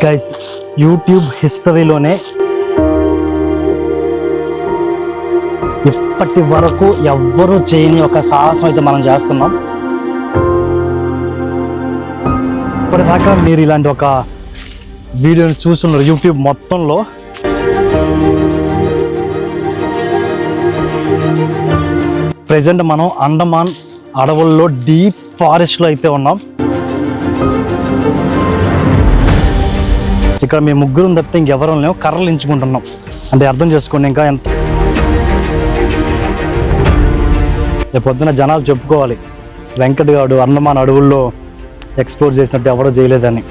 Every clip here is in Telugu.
గైస్ యూట్యూబ్ హిస్టరీలోనే ఇప్పటి వరకు ఎవ్వరూ చేయని ఒక సాహసం అయితే మనం చేస్తున్నాం. ఇప్పటిదాకా మీరు ఇలాంటి ఒక వీడియోని చూస్తున్నారు యూట్యూబ్ మొత్తంలో. ప్రెజెంట్ మనం అండమాన్ అడవుల్లో డీప్ ఫారెస్ట్లో అయితే ఉన్నాం. ఇక్కడ మేము ముగ్గురం తప్పితే ఇంకెవరూ లేవు, కర్రలు ఎంచుకుంటున్నాం. అంటే అర్థం చేసుకోండి ఇంకా ఎంత. పొద్దున జనాలు చెప్పుకోవాలి వెంకట్ గారు అండమాన్ అడవుల్లో ఎక్స్ప్లోర్ చేసినట్టు ఎవరో చేయలేదని.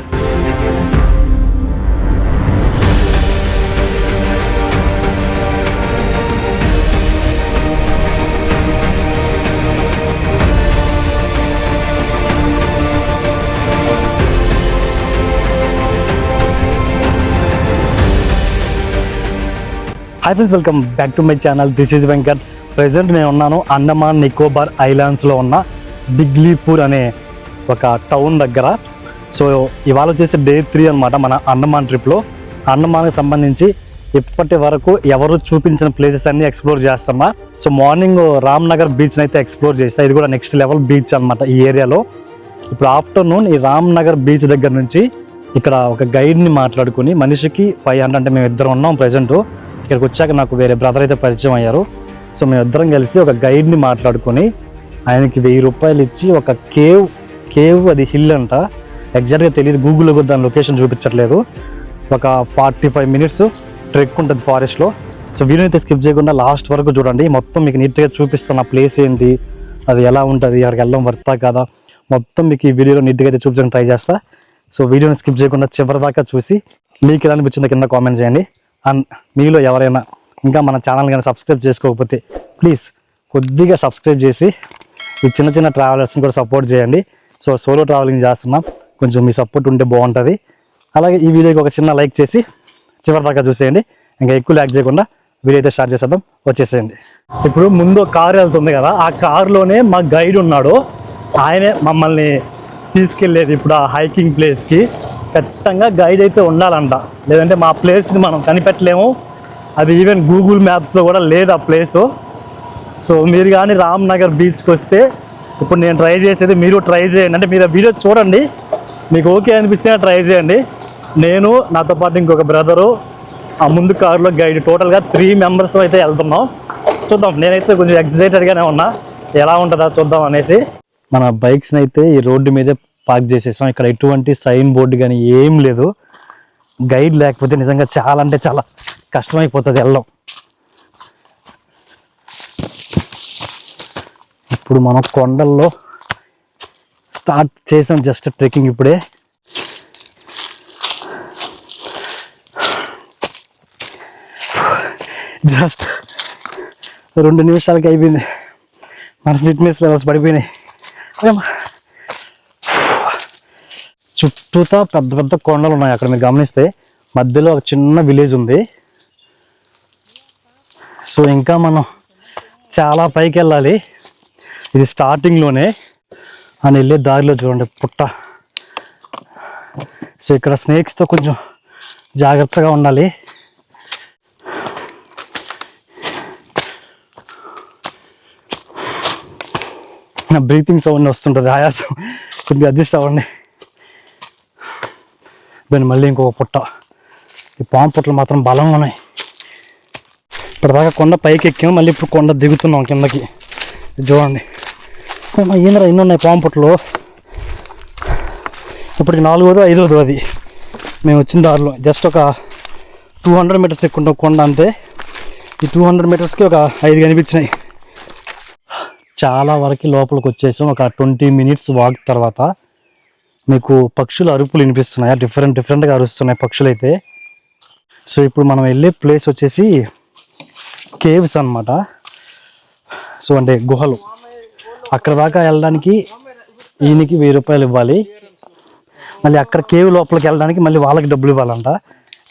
Hi friends, welcome back to my channel. This is Venkat. Present నేను ఉన్నాను అండమాన్ నికోబార్ ఐలాండ్స్లో ఉన్న డిగ్లీపూర్ అనే ఒక టౌన్ దగ్గర. సో ఇవాళ వచ్చేసి డే 3 అనమాట మన అండమాన్ ట్రిప్లో. అండమాన్కి సంబంధించి ఇప్పటి వరకు ఎవరు చూపించిన ప్లేసెస్ అన్నీ ఎక్స్ప్లోర్ చేస్తున్నా. సో మార్నింగ్ రామ్నగర్ బీచ్ని అయితే ఎక్స్ప్లోర్ చేస్తా. ఇది కూడా నెక్స్ట్ లెవెల్ బీచ్ అనమాట ఈ ఏరియాలో. ఇప్పుడు ఆఫ్టర్నూన్ ఈ రామ్నగర్ బీచ్ దగ్గర నుంచి ఇక్కడ ఒక గైడ్ని మాట్లాడుకుని మనిషికి 500, అంటే మేము ఇద్దరం ఉన్నాం ప్రజెంట్. ఇక్కడికి వచ్చాక నాకు వేరే బ్రదర్ అయితే పరిచయం అయ్యారు. సో మేము ఇద్దరం కలిసి ఒక గైడ్ని మాట్లాడుకొని ఆయనకి 1000 రూపాయలు ఇచ్చి ఒక కేవ్ అది హిల్ అంట, ఎగ్జాక్ట్గా తెలియదు, గూగుల్లో కూడా దాని లొకేషన్ చూపించట్లేదు. ఒక 45 minutes ట్రెక్ ఉంటుంది ఫారెస్ట్లో. సో వీడియోని అయితే స్కిప్ చేయకుండా లాస్ట్ వరకు చూడండి. మొత్తం మీకు నీట్గా చూపిస్తాను ఆ ప్లేస్ ఏంటి, అది ఎలా ఉంటుంది, అక్కడికి వెళ్ళడం వర్తా కదా, మొత్తం మీకు ఈ వీడియోలో నీట్గా అయితే చూపించడానికి ట్రై చేస్తా. సో వీడియోని స్కిప్ చేయకుండా చివరి దాకా చూసి మీకు ఎలా అనిపించిందో కింద కామెంట్ చేయండి. అండ్ మీలో ఎవరైనా ఇంకా మన ఛానల్ కానీ సబ్స్క్రైబ్ చేసుకోకపోతే ప్లీజ్ కొద్దిగా సబ్స్క్రైబ్ చేసి ఈ చిన్న చిన్న ట్రావెలర్స్ని కూడా సపోర్ట్ చేయండి. సో సోలో ట్రావెలింగ్ చేస్తున్నాం, కొంచెం మీ సపోర్ట్ ఉంటే బాగుంటుంది. అలాగే ఈ వీడియోకి ఒక చిన్న లైక్ చేసి చివరి దాకా చూసేయండి. ఇంకా ఎక్కువ లైక్ చేయకుండా వీడియో అయితే స్టార్ట్ చేసేద్దాం, వచ్చేసేయండి. ఇప్పుడు ముందు కారు వెళ్తుంది కదా, ఆ కారులోనే మా గైడ్ ఉన్నాడు. ఆయనే మమ్మల్ని తీసుకెళ్ళేది ఇప్పుడు ఆ హైకింగ్ ప్లేస్కి. ఖచ్చితంగా గైడ్ అయితే ఉండాలంట, లేదంటే మా ప్లేస్ని మనం కనిపెట్టలేము. అది ఈవెన్ గూగుల్ మ్యాప్స్లో కూడా లేదు ఆ ప్లేసు. సో మీరు కానీ రామ్నగర్ బీచ్కి వస్తే ఇప్పుడు నేను ట్రై చేసేది మీరు ట్రై చేయండి. అంటే మీరు ఆ వీడియో చూడండి, మీకు ఓకే అనిపిస్తే ట్రై చేయండి. నేను నాతో పాటు ఇంకొక బ్రదరు, ఆ ముందు కారులో గైడ్, టోటల్గా 3 members అయితే వెళ్తున్నాం. చూద్దాం, నేనైతే కొంచెం ఎక్సైటెడ్గానే ఉన్నా, ఎలా ఉంటుందా చూద్దాం అనేసి. మన బైక్స్ని అయితే ఈ రోడ్డు మీదే పార్క్ చేసేసాం. ఇక్కడ ఎటువంటి సైన్ బోర్డు కానీ ఏం లేదు. గైడ్ లేకపోతే నిజంగా చాలా అంటే చాలా కష్టమైపోతుంది వెళ్ళడం. ఇప్పుడు మనం కొండల్లో స్టార్ట్ చేసాం, జస్ట్ ట్రెక్కింగ్ ఇప్పుడే. జస్ట్ 2 నిమిషాలకి అయిపోయింది, మన ఫిట్నెస్ లెవెల్స్ పడిపోయినాయి. చుట్టూతా పెద్ద పెద్ద కొండలు ఉన్నాయి. అక్కడ మీరు గమనిస్తే మధ్యలో ఒక చిన్న విలేజ్ ఉంది. సో ఇంకా మనం చాలా పైకి వెళ్ళాలి. ఇది స్టార్టింగ్లోనే అని వెళ్ళే దారిలో చూడండి పుట్ట. సో ఇక్కడ స్నేక్స్తో కొంచెం జాగ్రత్తగా ఉండాలి. నా బ్రీతింగ్ సౌండ్ వస్తుంటుంది, ఆయాసం, కొద్దిగా అడ్జస్ట్ అవ్వండి. దాన్ని మళ్ళీ ఇంకొక పుట్ట. ఈ పాము పుట్టలు మాత్రం బలంగా ఉన్నాయి. ఇప్పటిదాకా కొండ పైకి ఎక్కాము, మళ్ళీ ఇప్పుడు కొండ దిగుతున్నాం కిందకి. చూడండి ఏంద్రా ఎన్ని ఉన్నాయి పాము పుట్టలు. ఇప్పటికి 4వ 5వ అది మేము వచ్చిన దారిలో. జస్ట్ ఒక 200 meters ఎక్కుంటాం కొండ అంతే. ఈ 200 metersకి ఒక 5 కనిపించినాయి. చాలా వరకు లోపలికి వచ్చేసాం. ఒక 20 minutes వాక్ తర్వాత మీకు పక్షుల అరుపులు వినిపిస్తున్నాయి, డిఫరెంట్గా అరుస్తున్నాయి పక్షులు అయితే. సో ఇప్పుడు మనం వెళ్ళే ప్లేస్ వచ్చేసి కేవ్స్ అన్నమాట. సో అంటే గుహలు. అక్కడ దాకా వెళ్ళడానికి ఈయనకి 1000 రూపాయలు ఇవ్వాలి. మళ్ళీ అక్కడ కేవ్ లోపలికి వెళ్ళడానికి మళ్ళీ వాళ్ళకి డబ్బులు ఇవ్వాలంట.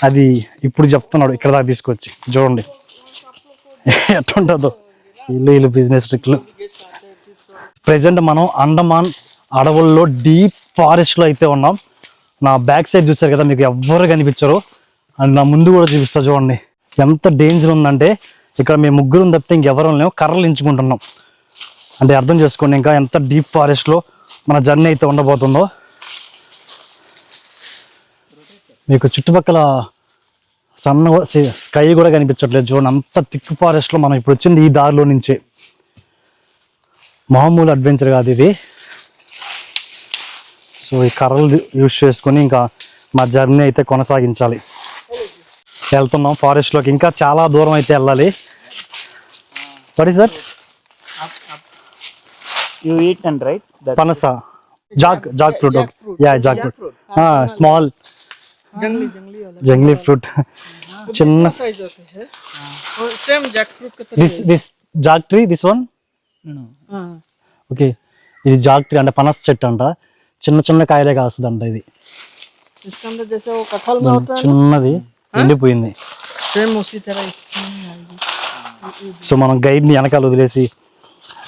అది ఇప్పుడు చెప్తున్నాడు, ఇక్కడ దాకా తీసుకొచ్చి. చూడండి ఎట్లుంటుందో ఇల్లు బిజినెస్ ట్రిక్లు. ప్రెజెంట్ మనం అండమాన్ అడవుల్లో డీప్ ఫారెస్ట్లో అయితే ఉన్నాం. నా బ్యాక్ సైడ్ చూస్తారు కదా, మీకు ఎవ్వరు కనిపించరు. అండ్ నా ముందు కూడా చూపిస్తా చూడండి. ఎంత డేంజర్ ఉందంటే ఇక్కడ మేము ముగ్గురు తప్పితే ఇంకెవరు లేము, కర్రలు ఎంచుకుంటున్నాం. అంటే అర్థం చేసుకోండి ఇంకా ఎంత డీప్ ఫారెస్ట్లో మన జర్నీ అయితే ఉండబోతుందో. మీకు చుట్టుపక్కల సన్న స్కై కూడా కనిపించట్లేదు చూడండి, అంత థిక్ ఫారెస్ట్లో మనం ఇప్పుడు వచ్చింది ఈ దారిలో నుంచే. మామూలు అడ్వెంచర్ కాదు ఇది. సో ఈ కర్రలు యూజ్ చేసుకొని ఇంకా మా జర్నీ అయితే కొనసాగించాలి. వెళ్తున్నాం ఫారెస్ట్లోకి, ఇంకా చాలా దూరం అయితే వెళ్ళాలి. What is that? You eat and right? That పనస, Jack fruit. Yeah Jack fruit, small Junglee fruit. చిన్న size of it, sir. Same jackfruit ka tarah. This Jack tree, this one. Okay, ఇది జాక్ ట్రీ అంటే పనస చెట్టు అంట. చిన్న చిన్న కాయలే కాస్తుంది అంట ఇది. इसके अंदर जैसे वो कटहल में होता है ना, చిన్నది ఎండిపోయింది. सेम उसी तरह इसमें आएगी. సో మనం గైడ్ని వెనకాల వదిలేసి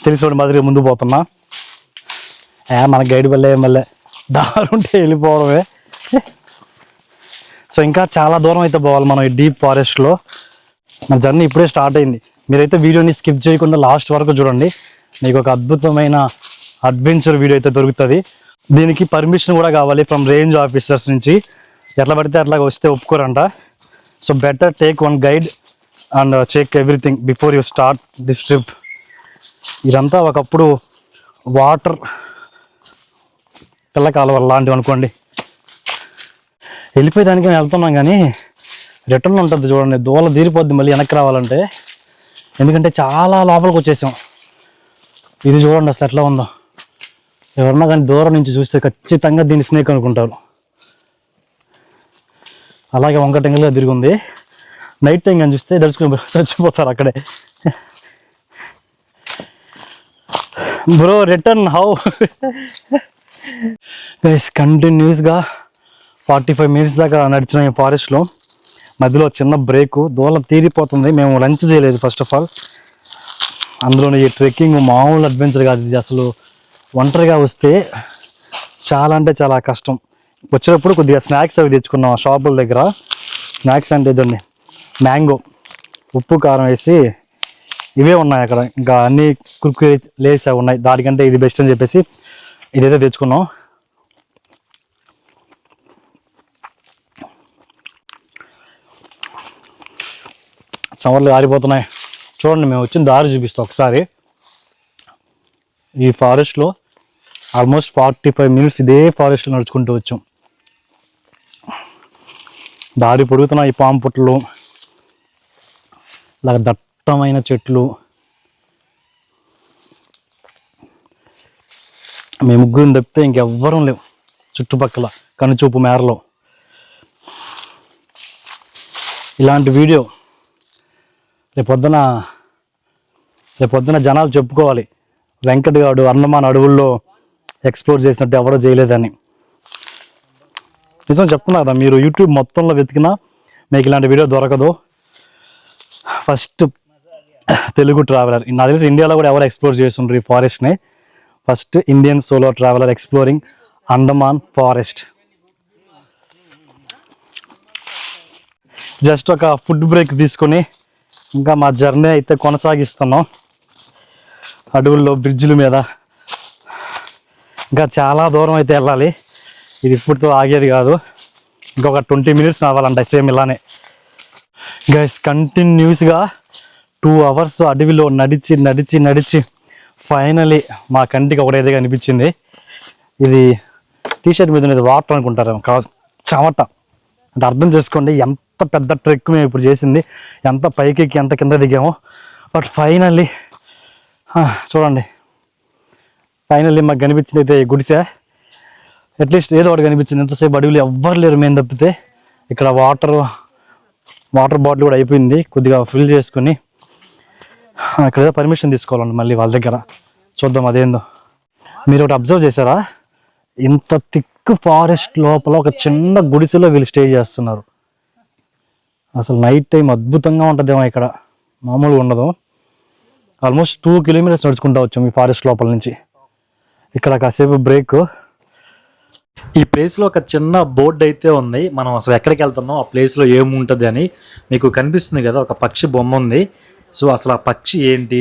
తెలిసిన మాదిరిగా ముందు పోతున్నా. మన గైడ్ వల్లే మళ్ళీ దారి ఉంటే వెళ్ళిపోవడమే. సో ఇంకా చాలా దూరం అయితే పోవాలి మనం ఈ డీప్ ఫారెస్ట్లో. మన జర్నీ ఇప్పుడే స్టార్ట్ అయింది. మీరైతే వీడియోని స్కిప్ చేయకుండా లాస్ట్ వరకు చూడండి, మీకు ఒక అద్భుతమైన అడ్వెంచర్ వీడియో అయితే దొరుకుతుంది. దీనికి పర్మిషన్ కూడా కావాలి ఫ్రమ్ రేంజ్ ఆఫీసర్స్ నుంచి. ఎట్లా పడితే అట్లా వస్తే ఒప్పుకోరంట. So better take one guide and check everything before you start this trip. ఇదంతా ఒకప్పుడు వాటర్ పిల్ల కాలువ లాంటివి అనుకోండి. వెళ్ళిపోయేదానికి వెళ్తున్నాం కానీ రిటర్న్ ఉంటుంది చూడండి, దూల తీరిపోద్ది మళ్ళీ వెనక్కి రావాలంటే. ఎందుకంటే చాలా లోపలికి వచ్చేసాం. ఇది చూడండి అసలు ఎట్లా ఉందో. ఎవరన్నా కానీ దూరం నుంచి చూస్తే ఖచ్చితంగా దీన్ని స్నేక్ అనుకుంటారు. అలాగే వంకటంగా తిరిగి ఉంది. నైట్ టైం కానీ చూస్తే దడుచుకుని చచ్చిపోతారు అక్కడే. Bro return how? గైస్ కంటిన్యూస్గా 45 minutes దాకా నడిచిన ఈ ఫారెస్ట్లో మధ్యలో చిన్న బ్రేకు, దూలం తీరిపోతుంది. మేము లంచ్ చేయలేదు ఫస్ట్ ఆఫ్ ఆల్. అందులోనే ఈ ట్రెక్కింగ్ మామూలు అడ్వెంచర్ కాదు ఇది. అసలు ఒంటరిగా వస్తే చాలా అంటే చాలా కష్టం. వచ్చేటప్పుడు కొద్దిగా స్నాక్స్ అవి తెచ్చుకున్నాం ఆ షాపుల దగ్గర. స్నాక్స్ అంటే ఇదండి, మ్యాంగో, ఉప్పు కారం వేసి ఇవే ఉన్నాయి అక్కడ. ఇంకా అన్ని కుర్కురే లేస్ అవి ఉన్నాయి. దానికంటే ఇది బెస్ట్ అని చెప్పేసి ఇదైతే తెచ్చుకున్నాం. చవర్లు ఆరిపోతున్నాయి చూడండి. మేము వచ్చిన దారి చూపిస్తాం ఒకసారి. ఈ ఫారెస్ట్లో ఆల్మోస్ట్ 45 minutes ఇదే ఫారెస్ట్లో నడుచుకుంటూ వచ్చాం. దారి పొడుగుతున్న ఈ పాము పుట్టలు, ఇలాగ దట్టమైన చెట్లు. మేము ముగ్గురిని తప్పితే ఇంకెవ్వరం లేవు చుట్టుపక్కల కనుచూపు మేరలో. ఇలాంటి వీడియో రేపొద్దున జనాలు చెప్పుకోవాలి, వెంకట్ గారు అండమాన్ అడవుల్లో ఎక్స్ప్లోర్ చేసినట్టు ఎవరో చేయలేదని. నిజం చెప్తున్నా కదా, మీరు యూట్యూబ్ మొత్తంలో వెతికినా మీకు ఇలాంటి వీడియో దొరకదు. ఫస్ట్ తెలుగు ట్రావెలర్, నాకు తెలిసి ఇండియాలో కూడా ఎవరు ఎక్స్ప్లోర్ చేస్తుండ్రు ఈ ఫారెస్ట్ని. First Indian solo traveller exploring Andaman forest. Just ఒక ఫుడ్ బ్రేక్ తీసుకొని ఇంకా మా జర్నీ అయితే కొనసాగిస్తున్నాం. అడవుల్లో బ్రిడ్జిల మీద ఇంకా చాలా దూరం అయితే వెళ్ళాలి. ఇది ఇప్పుడుతో ఆగేది కాదు, ఇంకొక 20 minutes అవ్వాలంట సేమ్ ఇలానే. గైస్ కంటిన్యూస్గా 2 hours అడవిలో నడిచి ఫైనలీ మా కంటికి ఒకటైతే కనిపించింది. ఇది టీషర్ట్ మీద ఉన్నది వాటర్ అనుకుంటారు, కాదు చెమట. అంటే అర్థం చేసుకోండి ఎంత పెద్ద ట్రెక్ మేము ఇప్పుడు చేసింది, ఎంత పైకి ఎంత కింద దిగామో. బట్ ఫైనల్లీ చూడండి, ఫైనల్లీ మాకు కనిపించింది అయితే గుడిసె. అట్లీస్ట్ ఏదో ఒకటి కనిపించింది. ఎంతసేపు అడవిలో ఎవ్వరు లేరు మేము తప్పితే. ఇక్కడ వాటర్ బాటిల్ కూడా అయిపోయింది, కొద్దిగా ఫిల్ చేసుకుని ఇక్కడ ఏదో పర్మిషన్ తీసుకోవాలండి మళ్ళీ వాళ్ళ దగ్గర. చూద్దాం అదేందో. మీరు ఒకటి అబ్జర్వ్ చేశారా, ఇంత థిక్ ఫారెస్ట్ లోపల ఒక చిన్న గుడిసెలో వీళ్ళు స్టే చేస్తున్నారు. అసలు నైట్ టైం అద్భుతంగా ఉంటుందేమో ఇక్కడ, మామూలుగా ఉండదు. ఆల్మోస్ట్ 2 kilometers నడుచుకుంటూ వచ్చాం ఈ ఫారెస్ట్ లోపల నుంచి. ఇక్కడ కాసేపు బ్రేక్. ఈ ప్లేస్లో ఒక చిన్న బోర్డు అయితే ఉంది. మనం అసలు ఎక్కడికి వెళ్తున్నాం, ఆ ప్లేస్లో ఏముంటుంది అని మీకు కనిపిస్తుంది కదా, ఒక పక్షి బొమ్మ ఉంది. సో అసలు ఆ పక్షి ఏంటి,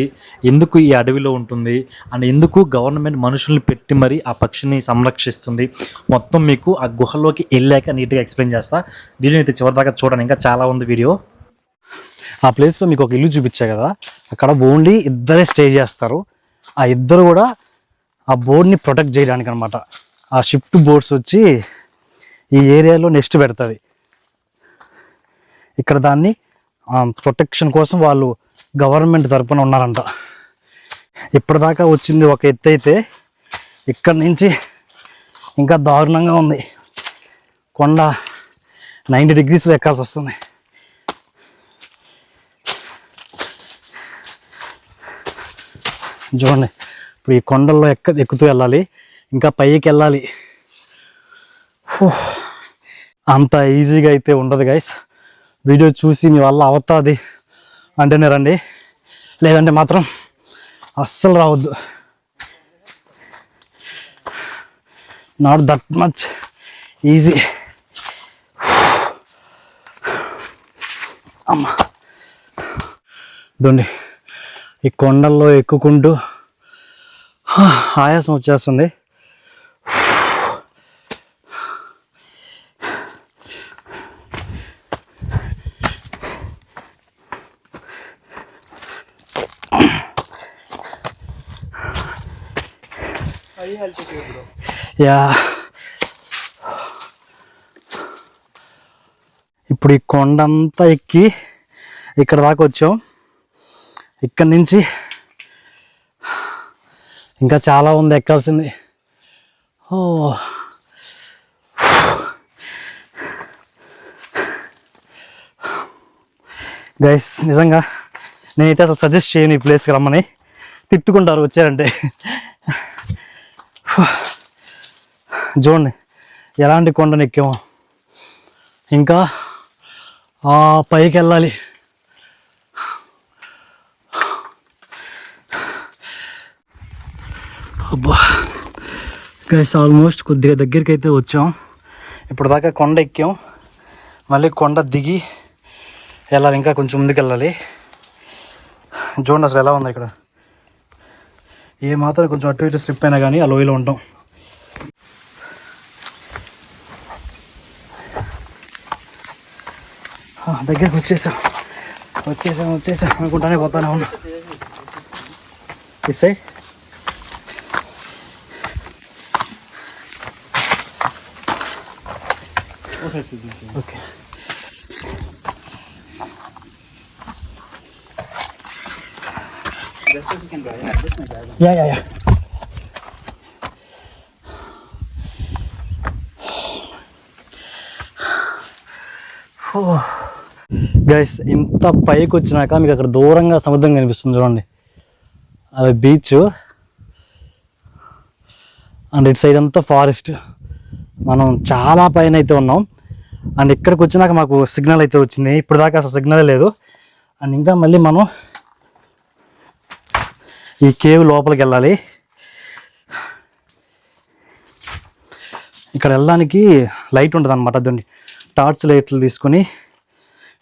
ఎందుకు ఈ అడవిలో ఉంటుంది, అండ్ ఎందుకు గవర్నమెంట్ మనుషుల్ని పెట్టి మరి ఆ పక్షిని సంరక్షిస్తుంది, మొత్తం మీకు ఆ గుహలోకి వెళ్ళాక నీట్గా ఎక్స్ప్లెయిన్ చేస్తా. వీడియో అయితే చివరిదాకా చూడండి, ఇంకా చాలా ఉంది వీడియో. ఆ ప్లేస్లో మీకు ఒక ఇల్లు చూపించా కదా, అక్కడ ఓన్లీ ఇద్దరే స్టే చేస్తారు. ఆ ఇద్దరు కూడా ఆ బోర్డ్ని ప్రొటెక్ట్ చేయడానికి అనమాట. ఆ షిఫ్ట్ బోర్డ్స్ వచ్చి ఈ ఏరియాలో నెక్స్ట్ పెడుతుంది. ఇక్కడ దాన్ని ప్రొటెక్షన్ కోసం వాళ్ళు గవర్నమెంట్ తరపున ఉన్నారంట. ఇప్పటిదాకా వచ్చింది ఒక ఎత్తు అయితే, ఇక్కడ నుంచి ఇంకా దారుణంగా ఉంది. కొండ 90 degrees ఎక్కాల్సి వస్తుంది. చూడండి, ఇప్పుడు ఈ కొండల్లో ఎక్కుతూ వెళ్ళాలి, ఇంకా పైకి వెళ్ళాలి. అంత ఈజీగా అయితే ఉండదు గైస్. వీడియో చూసి మీ వల్ల అవుతుంది అంటేనే రండి, లేదంటే మాత్రం అస్సలు రావద్దు. Not that much easy. అమ్మా దొండి ఈ కొండల్లో ఎక్కుకుంటూ ఆయాసం వచ్చేస్తుంది. యా, ఇప్పుడు ఈ కొండంతా ఎక్కి ఇక్కడ దాకా వచ్చాం. ఇక్కడి నుంచి ఇంకా చాలా ఉంది ఎక్కాల్సింది. ఓ గైస్, నిజంగా నేనైతే అసలు సజెస్ట్ చేయను ఈ ప్లేస్కి రమ్మని, తిట్టుకుంటారు వచ్చారంటే. చూడండి ఎలాంటి కొండను ఎక్కాము, ఇంకా ఆ పైకి వెళ్ళాలి. అబ్బా గైస్, ఆల్మోస్ట్ కొద్దిగా దగ్గరికి అయితే వచ్చాం. ఇప్పుడు దాకా కొండ ఎక్కాం, మళ్ళీ కొండ దిగి వెళ్ళాలి, ఇంకా కొంచెం ముందుకు వెళ్ళాలి. చూడండి అసలు ఎలా ఉంది ఇక్కడ. ఏ మాత్రం కొంచెం అటు ఇటు స్లిప్ అయినా కానీ ఆ లోయలో ఉంటాం. దగ్గరికి వచ్చేసాం అనుకుంటానే పోతానే ఉన్నా. ఈ సైడ్ ఓకే. యా గైస్, ఇంత పైకి వచ్చినాక మీకు అక్కడ దూరంగా సముద్రం కనిపిస్తుంది చూడండి, అది బీచ్. అండ్ ఇటు సైడ్ అంతా ఫారెస్ట్. మనం చాలా పైన అయితే ఉన్నాం. అండ్ ఇక్కడికి వచ్చినాక మాకు సిగ్నల్ అయితే వచ్చింది, ఇప్పుడు దాకా అసలు సిగ్నలే లేదు. అండ్ ఇంకా మళ్ళీ మనం ఈ కేవ్ లోపలికి వెళ్ళాలి. ఇక్కడ వెళ్ళడానికి లైట్ ఉంటుంది అనమాట, అదండి టార్చ్ లైట్లు తీసుకొని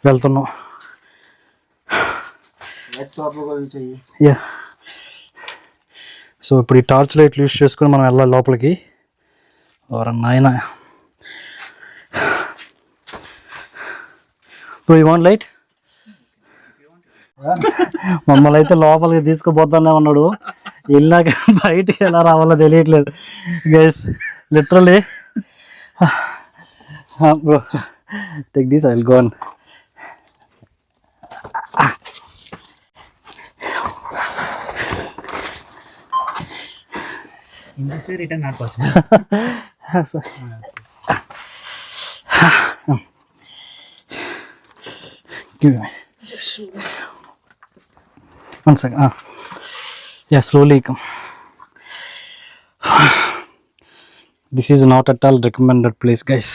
వెళ్తున్నాం. యా, సో ఇప్పుడు ఈ టార్చ్ లైట్లు యూస్ చేసుకొని మనం వెళ్ళాలి లోపలికి. నాయన యూ వాంట్ లైట్? మమ్మల్ని అయితే లోపలికి తీసుకుపోతానే ఉన్నాడు, వెళ్ళాక బయటికి ఎలా రావాలో తెలియట్లేదు guys, literally. Bro take this, I will go on. In this way, return not possible. Give me. One second. Yeah, slowly come. This is not at all recommended place, guys.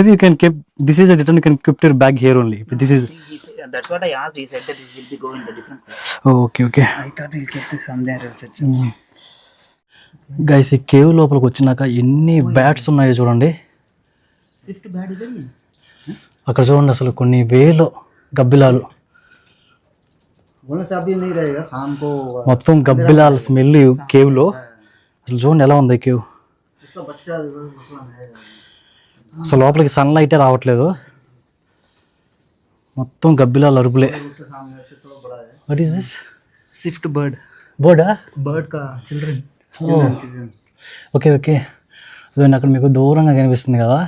Maybe you can keep, this is a return, you can keep your bag here only. But this is, That's what I asked. He said that it will be going to different place. oh, okay, okay. I thought we'll keep this somewhere else itself. Guys ఈ కేవ్ లోపలికి వచ్చినాక ఎన్ని బ్యాట్స్ ఉన్నాయో చూడండి. Swift bad is there? అక్కడ చూడండి అసలు కొన్ని వేలు గబ్బిలాలు, మొత్తం గబ్బిలాల స్మెల్ కేవ్లో. అసలు చూడండి ఎలా ఉంది కేవ్. అసలు లోపలికి సన్లైటే రావట్లేదు, మొత్తం గబ్బిలాల అరుపులే. What is this? Swift bird. బోర్డా? Bird ka children. Okay okay. అదే అక్కడ మీకు దూరంగా కనిపిస్తుంది కదా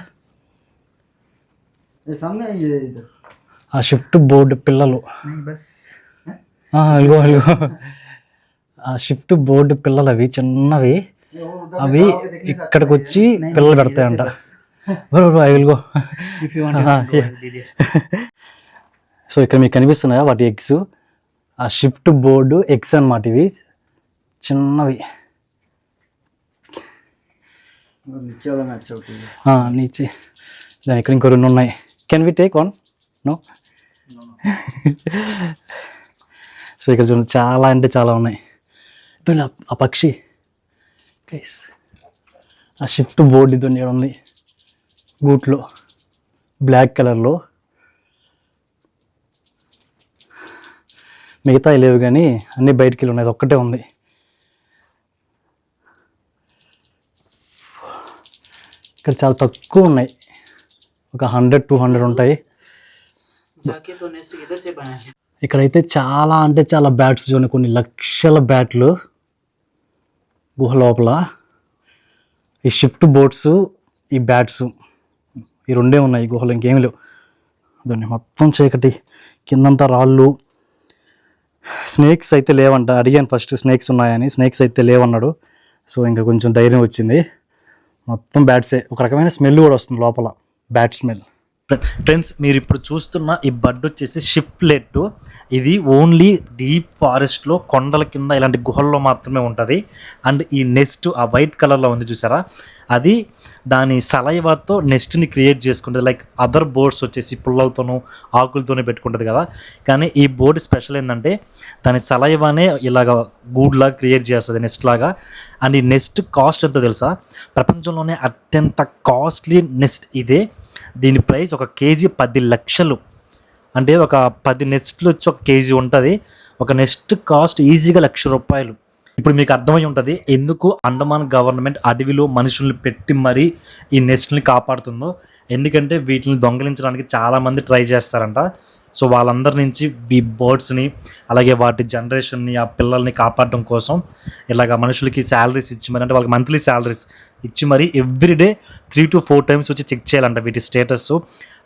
ఆ షిఫ్ట్ బోర్డు పిల్లలు. नहीं बस. ఇదిగో ఇదిగో ఆ షిఫ్ట్ బోర్డు పిల్లలు, అవి చిన్నవి, అవి ఇక్కడికి వచ్చి పిల్లలు పెడతాయంట. ఇదిగో If you want to go, Didi. So ఇక్కడ మీకు కనిపిస్తున్నాయా వాటి ఎగ్స్? ఆ షిఫ్ట్ బోర్డు ఎగ్స్ అన్నమాట ఇవి, చిన్నవి. నీచి దాని ఇక్కడ ఇంకో 2 ఉన్నాయి. Can we take 1? No. So ఇక్కడ చూడండి చాలా అంటే చాలా ఉన్నాయి. ఆ పక్షి గైస్, ఆ షిఫ్ట్ బోర్డు ఇది ఉంది గూట్లో, బ్లాక్ కలర్లో. మిగతా లేవు కానీ అన్నీ బయటికి వెళ్ళి ఉన్నాయి, అది ఒక్కటే ఉంది. ఇక్కడ చాలా తక్కువ ఉన్నాయి, ఒక 100-200 ఉంటాయి. जाके तो नेक्स्ट इधर से बना है. ఇక్కడైతే చాలా అంటే చాలా బ్యాట్స్ చూడండి, కొన్ని లక్షల బ్యాట్లు గుహ లోపల. ఈ షిఫ్ట్ బోట్స్, ఈ బ్యాట్స్, ఈ 2 ఉన్నాయి ఈ గుహలో, ఇంకేమి లేవు. దాన్ని మొత్తం చీకటి, కిందంతా రాళ్ళు. స్నేక్స్ అయితే లేవంట. అడిగాను ఫస్ట్ స్నేక్స్ ఉన్నాయని, స్నేక్స్ అయితే లేవన్నాడు. సో ఇంకా కొంచెం ధైర్యం వచ్చింది. మొత్తం బ్యాట్సే, ఒక రకమైన స్మెల్ కూడా వస్తుంది లోపల, బ్యాట్ స్మెల్. ఫ్రెండ్స్ మీరు ఇప్పుడు చూస్తున్న ఈ బర్డ్ వచ్చేసి షిప్లెట్. ఇది ఓన్లీ డీప్ ఫారెస్ట్లో కొండల కింద ఇలాంటి గుహల్లో మాత్రమే ఉంటుంది. అండ్ ఈ నెస్ట్ ఆ వైట్ కలర్లో ఉంది చూసారా, అది దాని సలైవాతో నెస్ట్ని క్రియేట్ చేసుకుంటుంది. లైక్ అదర్ బోర్డ్స్ వచ్చేసి పుల్లలతోనూ ఆకులతోనే పెట్టుకుంటుంది కదా, కానీ ఈ బోర్డ్ స్పెషల్ ఏంటంటే దాని సలైవానే ఇలాగ గూడ్లాగా క్రియేట్ చేస్తుంది, నెస్ట్ లాగా. అండ్ ఈ నెస్ట్ కాస్ట్ ఎంతో తెలుసా? ప్రపంచంలోనే అత్యంత కాస్ట్లీ నెస్ట్ ఇదే. దీని ప్రైస్ ఒక కేజీ 10 లక్షలు. అంటే ఒక 10 నెస్ట్లు వచ్చి ఒక కేజీ ఉంటుంది. ఒక నెస్ట్ కాస్ట్ ఈజీగా ₹1,00,000. ఇప్పుడు మీకు అర్థమై ఉంటుంది ఎందుకు అండమాన్ గవర్నమెంట్ అడవిలో మనుషుల్ని పెట్టి మరీ ఈ నెస్ట్ని కాపాడుతుందో. ఎందుకంటే వీటిని దొంగలించడానికి చాలామంది ట్రై చేస్తారంట. సో వాళ్ళందరి నుంచి ఈ బర్డ్స్ని, అలాగే వాటి జనరేషన్ని, ఆ పిల్లల్ని కాపాడడం కోసం ఇలాగ మనుషులకి శాలరీస్ ఇచ్చి మరి, అంటే వాళ్ళకి మంత్లీ శాలరీస్ ఇచ్చి మరి ఎవ్రీడే 3 to 4 times వచ్చి చెక్ చేయాలంట వీటి స్టేటస్.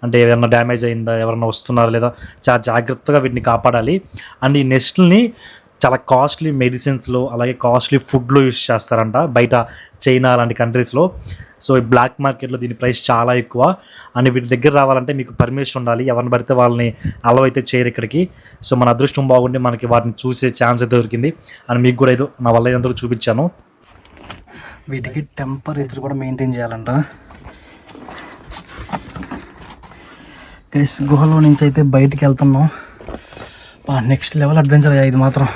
అంటే ఏమైనా డ్యామేజ్ అయిందా, ఎవరైనా వస్తున్నారా లేదా, చాలా జాగ్రత్తగా వీటిని కాపాడాలి. అండ్ ఈ నెస్ట్ని చాలా కాస్ట్లీ మెడిసిన్స్లో, అలాగే కాస్ట్లీ ఫుడ్లో యూస్ చేస్తారంట బయట చైనా అలాంటి కంట్రీస్లో. సో ఈ బ్లాక్ మార్కెట్లో దీని ప్రైస్ చాలా ఎక్కువ. అండ్ వీటి దగ్గర రావాలంటే మీకు పర్మిషన్ ఉండాలి, ఎవరిని పడితే వాళ్ళని అలవ్ అయితే చేయరు ఇక్కడికి. సో మన అదృష్టం బాగుండి మనకి వాటిని చూసే ఛాన్స్ అయితే దొరికింది. అండ్ మీకు కూడా ఏదో నా వల్ల ఏదో చూపించాను. వీటికి టెంపరేచర్ కూడా మెయింటైన్ చేయాలంట. గైస్ గుహలో నుంచి అయితే బయటికి వెళ్తున్నాం. నెక్స్ట్ లెవెల్ అడ్వెంచర్ అయ్యా ఇది మాత్రం.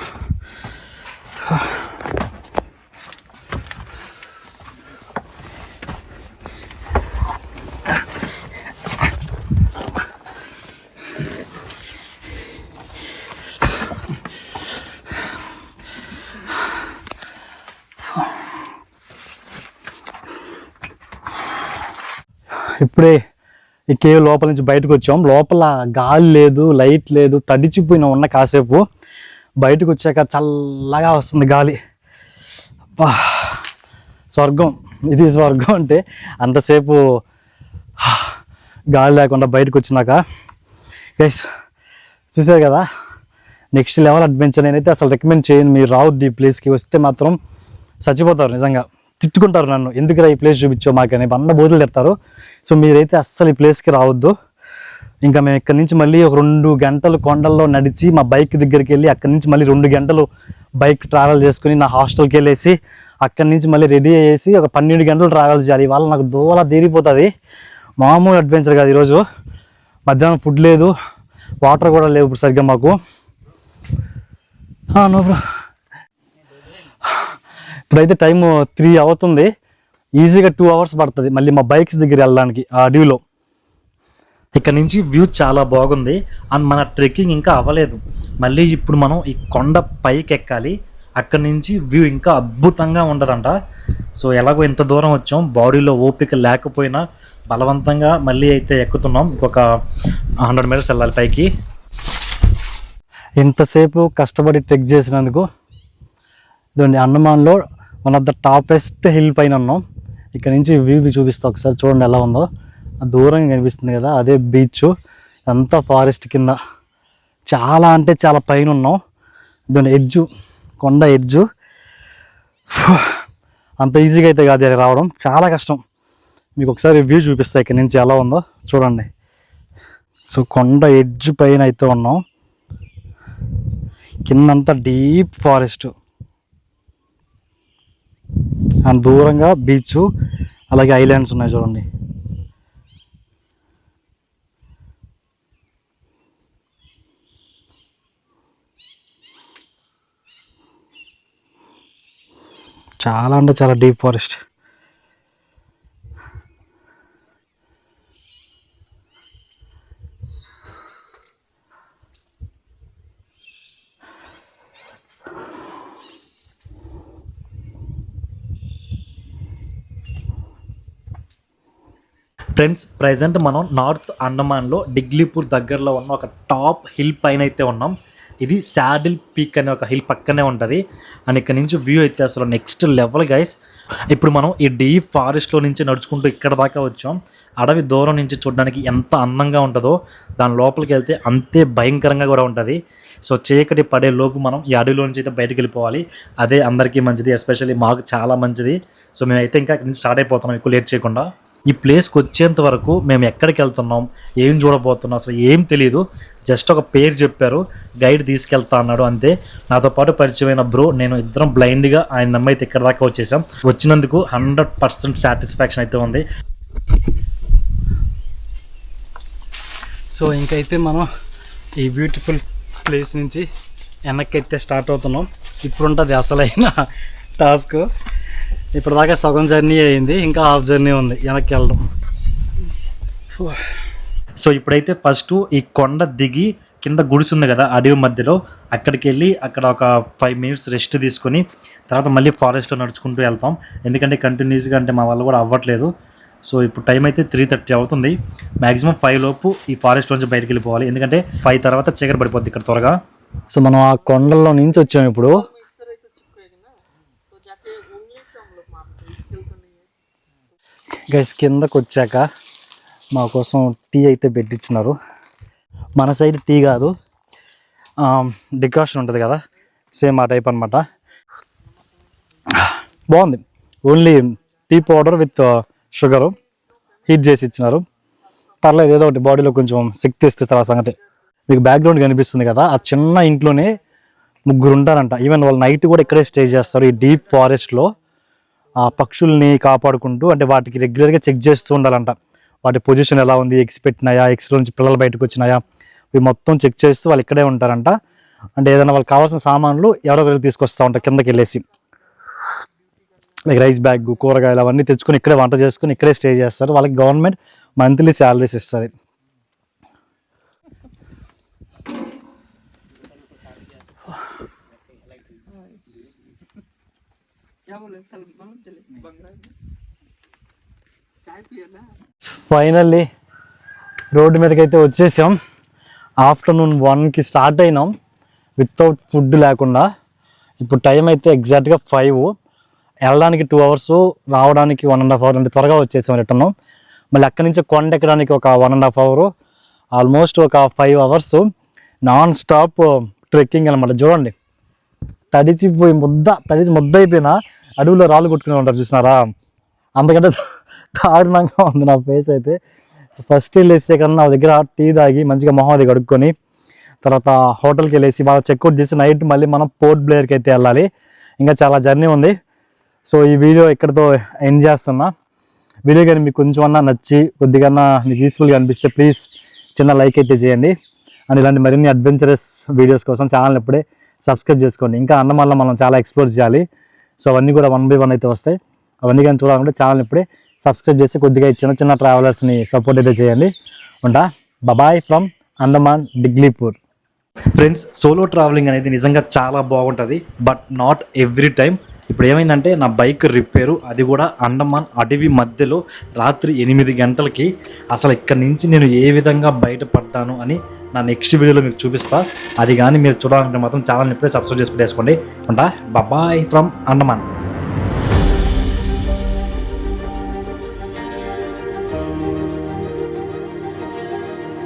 ఇప్పుడే ఈ కేవ్ లోపల నుంచి బయటకు వచ్చాం. లోపల గాలి లేదు, లైట్ లేదు, తడిచిపోయిన ఉన్న కాసేపు. బయటకు వచ్చాక చల్లగా వస్తుంది గాలి. అబ్బా స్వర్గం, ఇది స్వర్గం. అంటే అంతసేపు గాలి లేకుండా బయటకు వచ్చినాక. గైస్ చూసారు కదా, నెక్స్ట్ లెవెల్ అడ్వెంచర్. నేనైతే అసలు రికమెండ్ చేయను, మీరు రావద్దు ఈ ప్లేస్కి. వస్తే మాత్రం చచ్చిపోతారు నిజంగా, తిట్టుకుంటారు నన్ను, ఎందుకురా ఈ ప్లేస్ చూపించావు మాకని బోధలు తిడతారు. సో మీరైతే అస్సలు ఈ ప్లేస్కి రావద్దు. ఇంకా మేము ఇక్కడ నుంచి మళ్ళీ ఒక 2 గంటలు కొండల్లో నడిచి మా బైక్ దగ్గరికి వెళ్ళి, అక్కడి నుంచి మళ్ళీ 2 గంటలు బైక్ ట్రావెల్ చేసుకుని నా హాస్టల్కి వెళ్ళేసి, అక్కడి నుంచి మళ్ళీ రెడీ అయ్యేసి ఒక 12 గంటలు ట్రావెల్ చేయాలి. ఇవాళ నాకు దూల తీరిపోతుంది. మామూలు అడ్వెంచర్ కాదు ఈరోజు. మధ్యాహ్నం ఫుడ్ లేదు, వాటర్ కూడా లేవు ఇప్పుడు సరిగ్గా మాకు. No bro. ఇప్పుడైతే టైము 3 అవుతుంది. ఈజీగా 2 hours పడుతుంది మళ్ళీ మా బైక్స్ దగ్గర వెళ్ళడానికి ఆ అడవిలో. ఇక్కడ నుంచి వ్యూ చాలా బాగుంది. అండ్ మన ట్రెక్కింగ్ ఇంకా అవ్వలేదు. మళ్ళీ ఇప్పుడు మనం ఈ కొండ పైకి ఎక్కాలి. అక్కడి నుంచి వ్యూ ఇంకా అద్భుతంగా ఉండదంట. సో ఎలాగో ఇంత దూరం వచ్చాం, బాడీలో ఓపిక లేకపోయినా బలవంతంగా మళ్ళీ అయితే ఎక్కుతున్నాం. ఇంకొక 100 meters వెళ్ళాలి పైకి. ఇంతసేపు కష్టపడి ట్రెక్ చేసినందుకు ఇదండి అండమాన్లో one of the topest hill పైన ఉన్నాం. ఇక్కడ నుంచి వ్యూ చూపిస్తా ఒకసారి, చూడండి ఎలా ఉందో. దూరంగా కనిపిస్తుంది కదా, అదే బీచ్. అంతా ఫారెస్ట్ కింద చాలా అంటే చాలా పైన ఉన్నాం. ఇదండి ఎడ్జు, కొండ ఎడ్జు. అంత ఈజీగా అయితే కాదు అది రావడం, చాలా కష్టం. మీకు ఒకసారి వ్యూ చూపిస్తా ఇక్కడ నుంచి ఎలా ఉందో చూడండి. సో కొండ ఎడ్జ్ పైన అయితే ఉన్నాం. కిందంతా డీప్ ఫారెస్ట్ అండ్ దూరంగా బీచ్, అలాగే ఐలాండ్స్ ఉన్నాయి చూడండి. చాలా అంటే చాలా డీప్ ఫారెస్ట్. ఫ్రెండ్స్, ప్రజెంట్ మనం నార్త్ అండమాన్లో డిగ్లీపూర్ దగ్గరలో ఉన్న ఒక టాప్ హిల్ పైన అయితే ఉన్నాం. ఇది శాడిల్ పీక్ అనే ఒక హిల్ పక్కనే ఉంటుంది. అండ్ ఇక్కడ నుంచి వ్యూ అయితే అసలు నెక్స్ట్ లెవెల్ గైస్. ఇప్పుడు మనం ఈ డీప్ ఫారెస్ట్లో నుంచి నడుచుకుంటూ ఇక్కడ దాకా వచ్చాం. అడవి దూరం నుంచి చూడడానికి ఎంత అందంగా ఉంటుందో దాని లోపలికి వెళ్తే అంతే భయంకరంగా కూడా ఉంటుంది. సో చీకటి పడే లోపు మనం ఈ అడవిలో నుంచి అయితే బయటకు వెళ్ళిపోవాలి. అదే అందరికీ మంచిది, ఎస్పెషల్లీ మాకు చాలా మంచిది. సో మేమైతే ఇంకా ఇక్కడ నుంచి స్టార్ట్ అయిపోతున్నాం ఎక్కువ లేట్ చేయకుండా. ఈ ప్లేస్కి వచ్చేంత వరకు మేము ఎక్కడికి వెళ్తున్నాం, ఏం చూడబోతున్నాం అసలు ఏం తెలియదు. జస్ట్ ఒక పేరు చెప్పారు, గైడ్ తీసుకెళ్తా అన్నాడు అంతే. నాతో పాటు పరిచయమైన బ్రో, నేను ఇద్దరం బ్లైండ్గా ఆయన నమ్మైతే ఇక్కడ దాకా వచ్చేసాం. వచ్చినందుకు 100% సాటిస్ఫాక్షన్ అయితే ఉంది. సో ఇంకైతే మనం ఈ బ్యూటిఫుల్ ప్లేస్ నుంచి వెనక్కి అయితే స్టార్ట్ అవుతున్నాం. ఇప్పుడు ఉంటుంది అసలైన టాస్క్. ఇప్పుడు దాకా సగం జర్నీ అయింది, ఇంకా హాఫ్ జర్నీ ఉంది వెనక్కి వెళ్ళడం. సో ఇప్పుడైతే ఫస్ట్ ఈ కొండ దిగి కింద గుడిసుంది కదా అడవి మధ్యలో, అక్కడికి వెళ్ళి అక్కడ ఒక 5 minutes రెస్ట్ తీసుకొని తర్వాత మళ్ళీ ఫారెస్ట్లో నడుచుకుంటూ వెళ్తాం. ఎందుకంటే కంటిన్యూస్గా అంటే మా వల్ల కూడా అవ్వట్లేదు. సో ఇప్పుడు టైం అయితే 3:30 అవుతుంది. మ్యాక్సిమం 5 లోపు ఈ ఫారెస్ట్ నుంచి బయటకు వెళ్ళిపోవాలి, ఎందుకంటే 5 తర్వాత చీకటి పడిపోద్ది ఇక్కడ త్వరగా. సో మనం ఆ కొండల్లో నుంచి వచ్చాము. ఇప్పుడు గైస్ కిందకు వచ్చాక మా కోసం టీ అయితే పెట్టించినారు. మన సైడ్ టీ కాదు, డికాషన్ ఉంటుంది కదా, సేమ్ ఆ టైప్ అనమాట. బాగుంది. Only tea powder with sugar heat చేసి ఇచ్చినారు. పర్లేదు, ఏదో ఒకటి బాడీలో కొంచెం శక్తి ఇస్తారు. ఆ సంగతి మీకు బ్యాక్గ్రౌండ్ కనిపిస్తుంది కదా, ఆ చిన్న ఇంట్లోనే 3 ఉంటారంట. ఈవెన్ వాళ్ళు నైట్ కూడా ఇక్కడే స్టే చేస్తారు ఈ డీప్ ఫారెస్ట్లో. ఆ పక్షుల్ని కాపాడుకుంటూ, అంటే వాటికి రెగ్యులర్గా చెక్ చేస్తూ ఉండాలంట. వాటి పొజిషన్ ఎలా ఉంది, ఎగ్స్ పెట్టినాయా, ఎగ్స్లో నుంచి పిల్లలు బయటకు వచ్చినాయా, ఇవి మొత్తం చెక్ చేస్తూ వాళ్ళు ఇక్కడే ఉంటారంట. అంటే ఏదైనా వాళ్ళకి కావాల్సిన సామాన్లు ఎవరో ఒకరికి తీసుకొస్తూ ఉంటారు కిందకి వెళ్ళేసి. లైక్ రైస్ బ్యాగ్, కూరగాయలు అవన్నీ తెచ్చుకొని ఇక్కడే వంట చేసుకొని ఇక్కడే స్టే చేస్తారు. వాళ్ళకి గవర్నమెంట్ మంత్లీ శాలరీస్ ఇస్తుంది. ఫైనల్లీ రోడ్డు మీదకి అయితే వచ్చేసాం. ఆఫ్టర్నూన్ 1కి స్టార్ట్ అయినాం వితౌట్ ఫుడ్ లేకుండా. ఇప్పుడు టైం అయితే ఎగ్జాక్ట్గా 5. వెళ్ళడానికి 2 hours, రావడానికి 1.5 hour. అంటే త్వరగా వచ్చేసాం రిటర్న్. మళ్ళీ అక్కడి నుంచి కొండ ఎక్కడానికి ఒక 1.5 hour, ఆల్మోస్ట్ ఒక 5 hours నాన్ స్టాప్ ట్రెక్కింగ్ అనమాట. చూడండి, తడిచి ముద్ద అయిపోయినా అడవుల్లో రాళ్ళు కొట్టుకుని ఉంటారు చూసినారా, అందుకంటే దారుణంగా ఉంది నా ఫేస్ అయితే. సో ఫస్ట్ వెళ్ళేసే కన్నా నా దగ్గర టీ తాగి మంచిగా మొహం అది కడుక్కొని తర్వాత హోటల్కి వెళ్ళేసి బాగా చెక్అవుట్ చేసి నైట్ మళ్ళీ మనం పోర్ట్ బ్లేయర్కి అయితే వెళ్ళాలి. ఇంకా చాలా జర్నీ ఉంది. సో ఈ వీడియో ఇక్కడితో ఎండ్ చేస్తున్నా. వీడియో కానీ మీకు కొంచెం అన్నా నచ్చి కొద్దిగా మీకు యూస్ఫుల్గా అనిపిస్తే ప్లీజ్ చిన్న లైక్ అయితే చేయండి. అండ్ ఇలాంటి మరిన్ని అడ్వెంచరస్ వీడియోస్ కోసం ఛానల్ ఇప్పుడే సబ్స్క్రైబ్ చేసుకోండి. ఇంకా అండమాన్లో మనం చాలా ఎక్స్ప్లోర్ చేయాలి. సో అవన్నీ కూడా 1 by 1 అయితే వస్తాయి. అవన్నీ కానీ చూడాలంటే ఛానల్ ఇప్పుడే సబ్స్క్రైబ్ చేసి కొద్దిగా చిన్న చిన్న ట్రావెలర్స్ని సపోర్ట్ అయితే చేయండి. ఉంటా bye from Andaman Diglipur. Friends, solo travelling అనేది నిజంగా చాలా బాగుంటుంది, బట్ నాట్ ఎవ్రీ టైం. ఇప్పుడు ఏమైందంటే నా బైక్ రిపేరు, అది కూడా అండమాన్ అడవి మధ్యలో రాత్రి 8 గంటలకి. అసలు ఇక్కడి నుంచి నేను ఏ విధంగా బయటపడ్డాను అని నా నెక్స్ట్ వీడియోలో మీకు చూపిస్తా. అది కానీ మీరు చూడాలంటే మాత్రం ఛానల్ని ఇప్పుడే సబ్స్క్రైబ్ చేసి పెట్టేసుకోండి. ఉంటా బాయ్ ఫ్రమ్ అండమాన్.